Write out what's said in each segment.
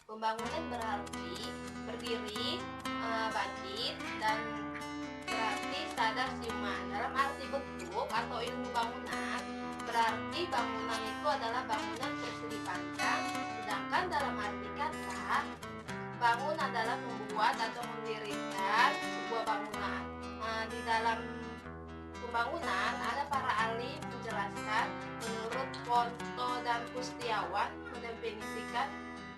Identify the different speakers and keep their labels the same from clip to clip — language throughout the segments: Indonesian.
Speaker 1: Pembangunan berarti berdiri, bangkit, dan berarti sadar siuman. Dalam arti bentuk atau ilmu bangunan, berarti bangunan itu adalah bangunan persegi panjang, sedangkan dalam arti kata, bangun adalah membuat atau mendirikan sebuah bangunan. Di dalam pembangunan ada para ahli menjelaskan, menurut Ponto dan Pustiawan mendefinisikan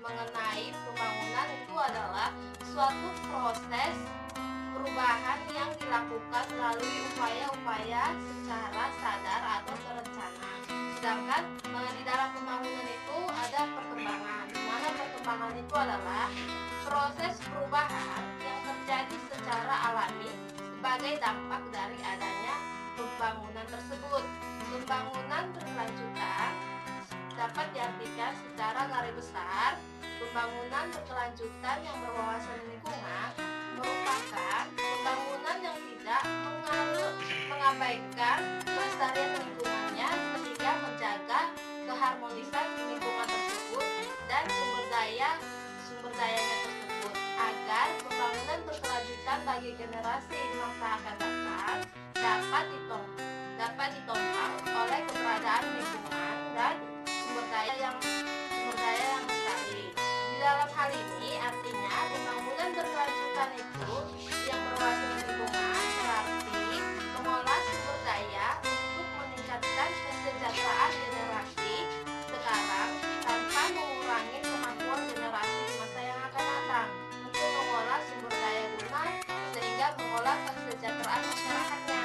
Speaker 1: mengenai pembangunan itu adalah suatu proses perubahan yang dilakukan melalui upaya-upaya secara sadar atau terencana. Sedangkan di dalam pembangunan itu ada perkembangan, di mana perkembangan itu adalah proses perubahan yang terjadi secara alami sebagai dampak dari adanya pembangunan tersebut. Pembangunan berkelanjutan dapat diartikan secara garis besar. Pembangunan berkelanjutan yang berwawasan lingkungan merupakan pembangunan yang tidak mengabaikan kelestarian lingkungannya sehingga menjaga keharmonisan lingkungan tersebut dan sumber dayanya tersebut, agar pembangunan berkelanjutan bagi generasi masa akan datang dapat ditopang oleh keberadaan lingkungan dan sumber daya yang lestari. Di dalam hal ini artinya pembangunan berkelanjutan itu yang berwawasan lingkungan berarti mengolah sumber daya untuk meningkatkan kesejahteraan generasi sekarang tanpa mengurangi kemampuan generasi di masa yang akan datang untuk mengolah sumber daya guna sehingga mengolah kesejahteraan masyarakatnya.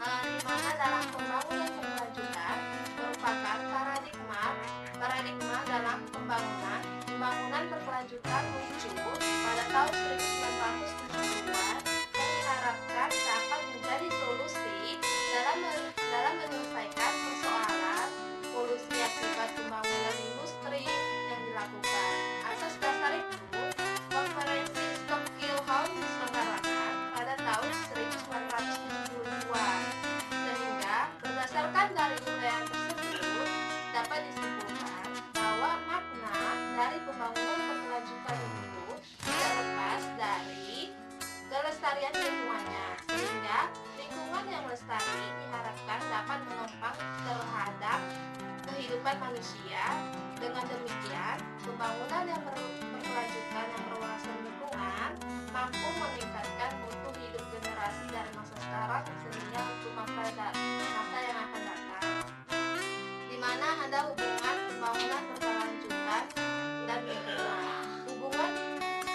Speaker 1: Di mana dalam pembangunan berkelanjutan merupakan paradigma dalam pembangunan berkelanjutan muncul pada tahun 1970-an yang diharapkan dapat menjadi solusi dalam menyelesaikan persoalan polusi akibat pembangunan industri yang dilakukan. Atas dasar itu, konferensi Stockholm diselenggarakan pada tahun 1972, sehingga berdasarkan dari uraian tersebut dapat disimpulkan bahwa makna dari pembangunan berkelanjutan itu tidak lepas dari kelestarian lingkungannya, sehingga lingkungan yang lestari diharapkan dapat menopang terhadap kehidupan manusia. Dengan demikian, pembangunan yang berkelanjutan yang berwawasan lingkungan mampu meningkatkan mutu hidup generasi dari masa sekarang sehingga untuk masa yang akan datang, di mana ada hubungan pembangunan berkelanjutan dan lingkungan. Hubungan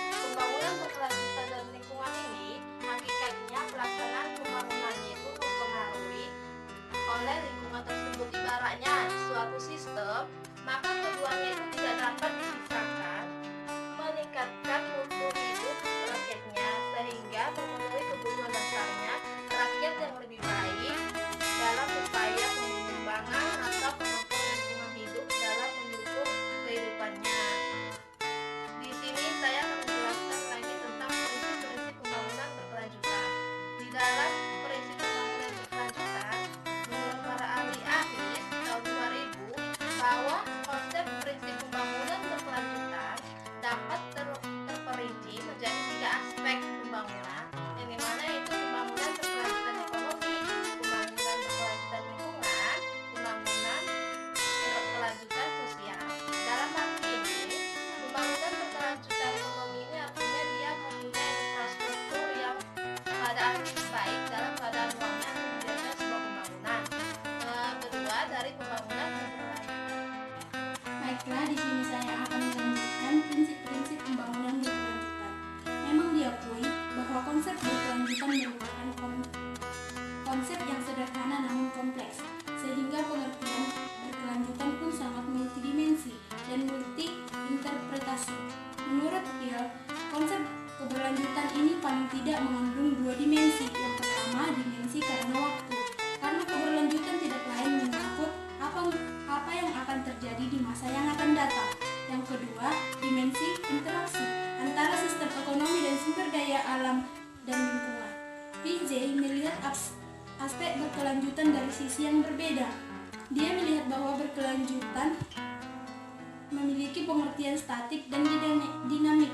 Speaker 1: pembangunan berkelanjutan dan lingkungan ini hakikatnya pelaksanaan pembangunannya itu mempengaruhi oleh lingkungan tersebut. Ibaratnya suatu sistem, maka keduanya itu tidak dapat dipisahkan, meningkatkan mutu hidup rakyatnya sehingga memenuhi kebutuhan dasarnya rakyat yang lebih baik dalam upaya pengembangan atau pengembangan lingkungan hidup dalam mendukung kehidupannya. Di sini saya akan menjelaskan lagi tentang prinsip-prinsip pembangunan berkelanjutan. Di dalam prinsip pembangunan berkelanjutan, menurut para ahli AHIS tahun 2000, bahwa konsep prinsip pembangunan berkelanjutan dapat terperinci menjadi 3 aspek pembangunan, yang dimana itu pembangunan berkelanjutan ekonomi, pembangunan berkelanjutan lingkungan, pembangunan berkelanjutan sosial. Dalam arti ini, pembangunan berkelanjutan ekonomi ini artinya dia mempunyai infrastruktur yang keadaan baik dalam keadaan uangnya menjadi sebuah pembangunan. Kedua, dari pembangunan berkelanjutan.
Speaker 2: Baiklah, di sini saya akan melanjutkan prinsip-prinsip pembangunan berkelanjutan. Memang diakui bahwa konsep berkelanjutan merupakan konsep yang sederhana namun kompleks, sehingga pengertian berkelanjutan pun sangat multidimensi dan multi interpretasi. Menurut Hill, konsep keberlanjutan ini paling tidak mengandung 2 dimensi. Yang pertama, dimensi karena waktu, karena keberlanjutan tidak lain menyangkut apa yang akan terjadi di masa yang akan datang. Yang kedua, dimensi interaksi antara sistem ekonomi dan sumber daya alam dan lingkungan. PJ melihat aspek berkelanjutan dari sisi yang berbeda. Dia melihat bahwa berkelanjutan memiliki pengertian statik dan dinamik.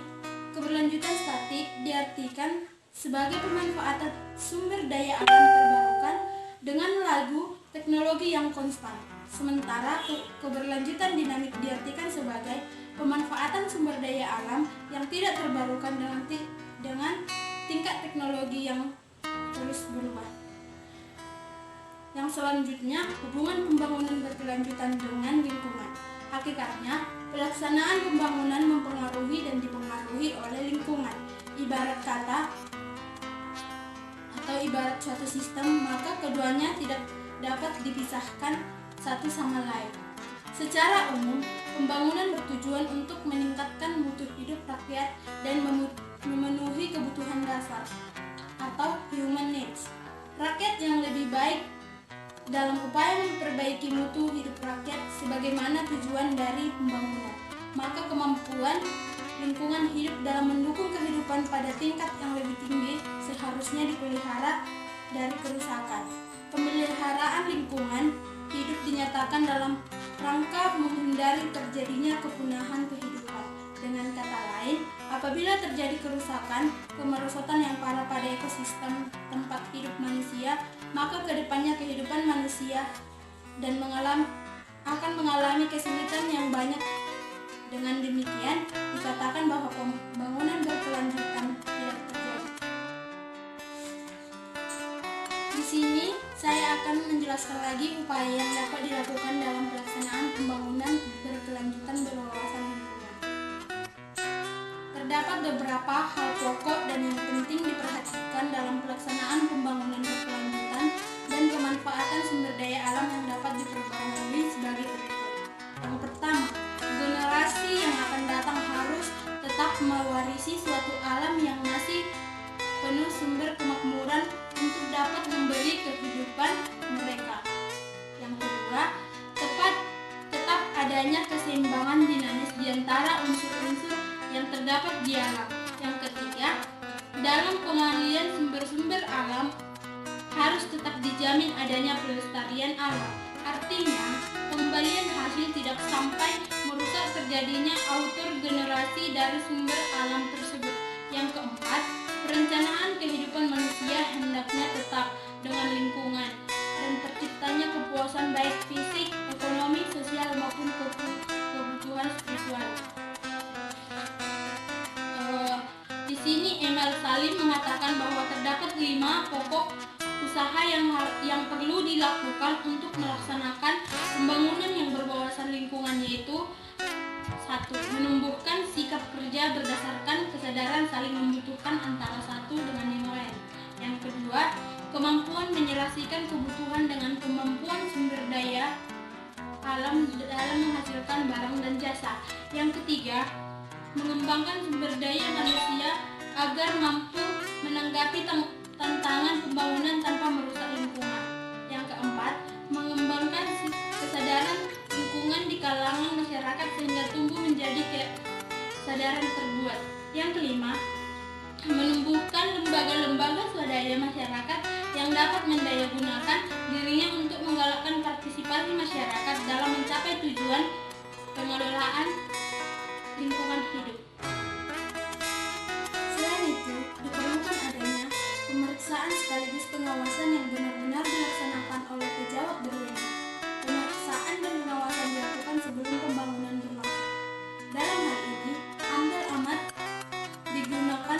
Speaker 2: Keberlanjutan statik diartikan sebagai pemanfaatan sumber daya alam terbarukan dengan lagu teknologi yang konstan. Sementara keberlanjutan dinamik diartikan sebagai pemanfaatan sumber daya alam yang tidak terbarukan dengan tingkat teknologi yang terus berubah. Yang selanjutnya, hubungan pembangunan berkelanjutan dengan lingkungan. Hakikatnya, pelaksanaan pembangunan mempengaruhi dan dipengaruhi oleh lingkungan. Ibarat kata atau ibarat suatu sistem, maka keduanya tidak dapat dipisahkan satu sama lain. Secara umum, pembangunan bertujuan untuk meningkatkan mutu hidup rakyat dan memenuhi kebutuhan dasar atau human needs rakyat yang lebih baik dalam upaya memperbaiki mutu hidup rakyat sebagaimana tujuan dari pembangunan. Maka kemampuan lingkungan hidup dalam mendukung kehidupan pada tingkat yang lebih tinggi seharusnya dipelihara dari kerusakan. Pemeliharaan lingkungan hidup dinyatakan dalam rangka menghindari terjadinya kepunahan kehidupan. Dengan kata lain, apabila terjadi kerusakan, kemerosotan yang parah pada ekosistem tempat hidup manusia, maka kedepannya kehidupan manusia dan akan mengalami kesulitan yang banyak. Dengan demikian, dikatakan bahwa pembangunan berkelanjutan tidak terjadi. Di sini, saya akan menjelaskan lagi upaya yang dapat dilakukan dalam pelaksanaan pembangunan berkelanjutan berwawasan lingkungan. Terdapat beberapa hal pokok dan yang penting diperhatikan dalam pelaksanaan pembangunan berkelanjutan dan pemanfaatan sumber daya alam yang dapat diperbarui sebagai berikut. Yang pertama, generasi yang akan datang harus tetap mewarisi suatu alam yang masih penuh sumber kemakmuran untuk dapat memberi kehidupan mereka. Yang kedua, tetap adanya keseimbangan dinamis di antara unsur-unsur yang terdapat di alam. Yang ketiga, dalam pengalian sumber-sumber alam harus tetap dijamin adanya pelestarian alam. Artinya, pengembalian hasil tidak sampai merusak terjadinya autorgenerasi dari sumber alam tersebut. Yang keempat, perencanaan kehidupan manusia hendaknya tetap dengan lingkungan dan terciptanya kepuasan baik fisik, ekonomi, sosial maupun kebutuhan spiritual. Di sini Emil Salim mengatakan bahwa terdapat 5 pokok usaha yang perlu dilakukan untuk melaksanakan pembangunan yang berwawasan lingkungan, yaitu 1. Menumbuhkan sikap kerja berdasarkan kesadaran saling membutuhkan antara satu dengan yang lain. Yang kedua, kemampuan menyelesaikan kebutuhan dengan kemampuan sumber daya alam dalam menghasilkan barang dan jasa. Yang ketiga, mengembangkan sumber daya manusia agar mampu menanggapi tantangan pembangunan tanpa merusak lingkungan. Yang keempat, mengembangkan kesadaran lingkungan di kalangan masyarakat sehingga tumbuh menjadi kesadaran terbuat. Yang kelima, menumbuhkan lembaga-lembaga swadaya masyarakat yang dapat mendayagunakan dirinya untuk menggalakkan partisipasi masyarakat dalam mencapai tujuan pengelolaan lingkungan hidup. Selain itu, diperlukan adanya pemeriksaan sekaligus pengawasan yang benar-benar dilaksanakan oleh pejabat berwenang. Pemeriksaan dan pengawasan dilakukan sebelum pembangunan berlangsung. Dalam hal ini, AMDAL amat digunakan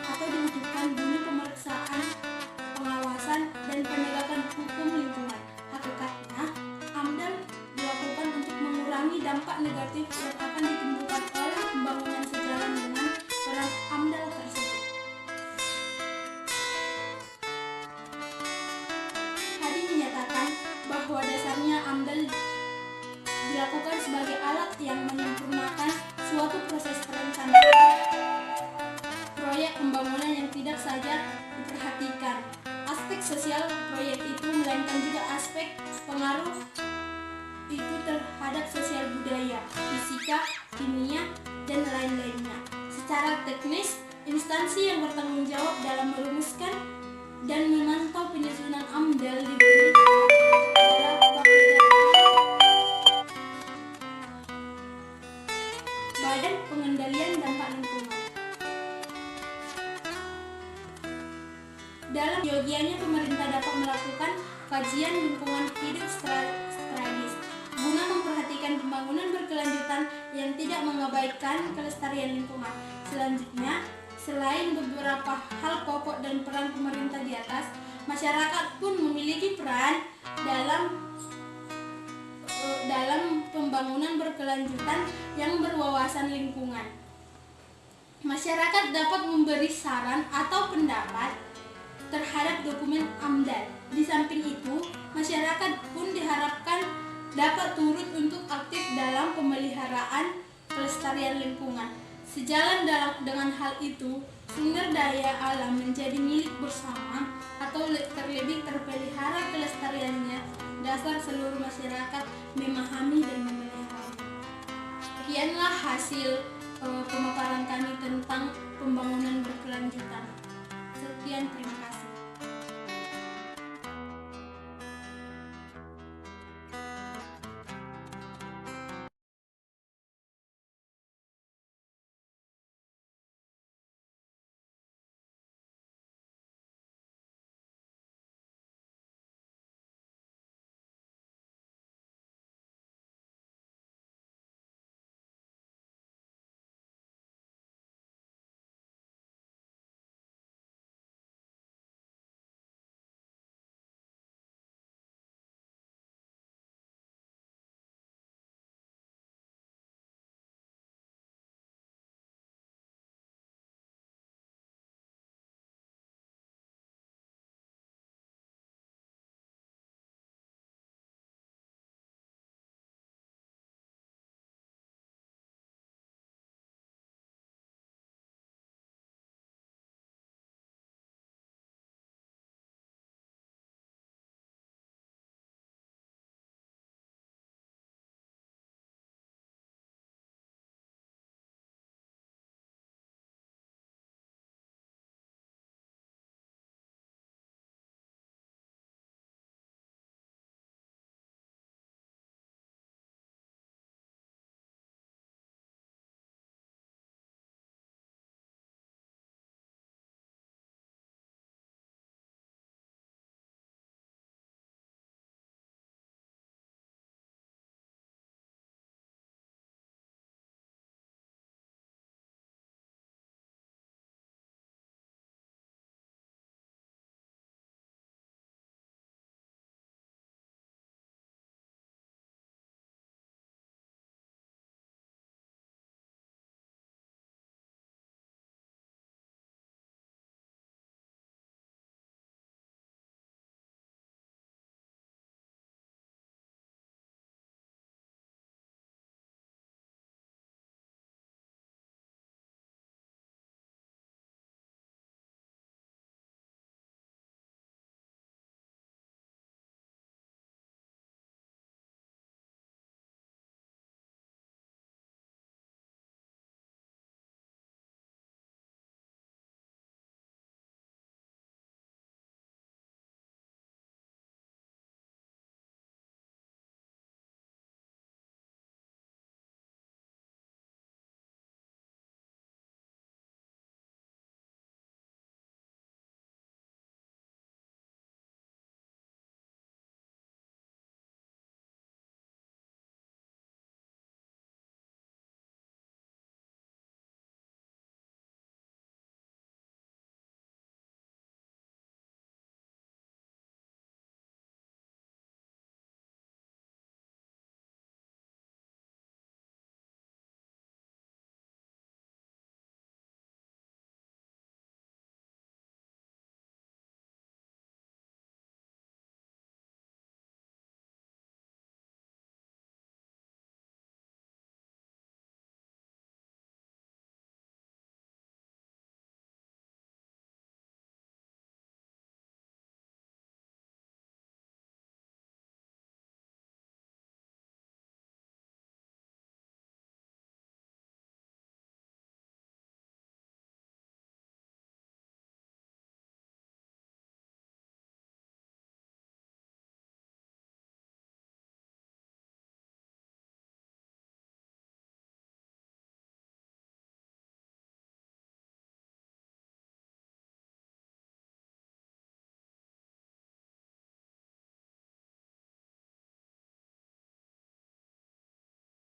Speaker 2: atau dibutuhkan guna pemeriksaan, pengawasan, dan penegakan hukum lingkungan. Hakikatnya, AMDAL dilakukan untuk mengurangi dampak negatif yang akan ditimbulkan oleh pembangunan sejalan dengan peran AMDAL tersebut. Hadi menyatakan bahwa dasarnya AMDAL dilakukan sebagai alat yang menyempurnakan suatu proses perencanaan proyek pembangunan yang tidak saja diperhatikan aspek sosial proyek itu, melainkan juga aspek pengaruh itu terhadap sosial budaya, fisika, kimia, dan lain-lainnya. Secara teknis, instansi yang bertanggung jawab dalam merumuskan dan memantau penyusunan AMDAL diberi adalah Bapeda. lingkungan hidup strategis guna memperhatikan pembangunan berkelanjutan yang tidak mengabaikan kelestarian lingkungan. Selanjutnya, selain beberapa hal pokok dan peran pemerintah di atas, masyarakat pun memiliki peran dalam pembangunan berkelanjutan yang berwawasan lingkungan. Masyarakat dapat memberi saran atau pendapat terhadap dokumen AMDAL. Di samping itu, masyarakat pun diharapkan dapat turut untuk aktif dalam pemeliharaan kelestarian lingkungan. Sejalan dengan hal itu, sumber daya alam menjadi milik bersama atau terlebih terpelihara kelestariannya dasar seluruh masyarakat memahami dan memeliharanya. Sekianlah hasil pemaparan kami tentang pembangunan berkelanjutan. Sekian, terima kasih.